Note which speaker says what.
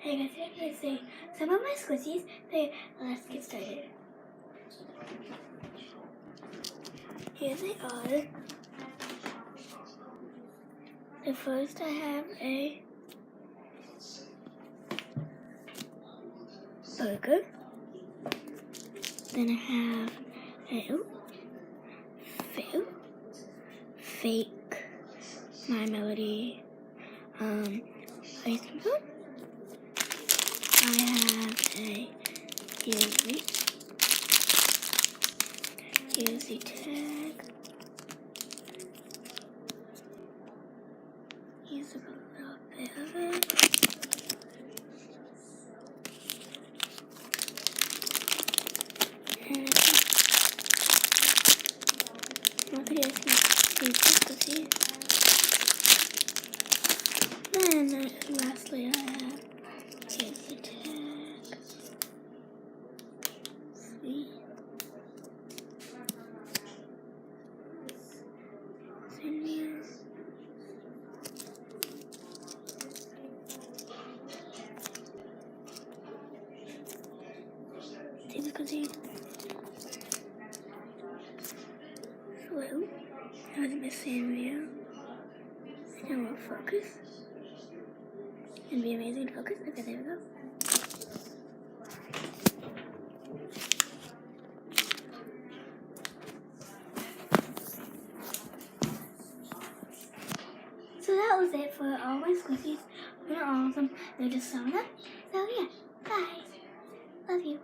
Speaker 1: Hey guys, today I'm going to say some of my squishies. So let's get started. Here they are. So first I have a burger. Then I have a fake My Melody ice cream cone. I have a here's the tag. Here's a little bit of it. And not that you guys can see. Then lastly I have here's the tag. Sweet. See the cookie. So, that was Miss Sanrio. And we'll focus. And be amazing to focus. Okay, there we go. So that was it for all my squishies. Not all of them, they're just some of them. So yeah, guys, love you.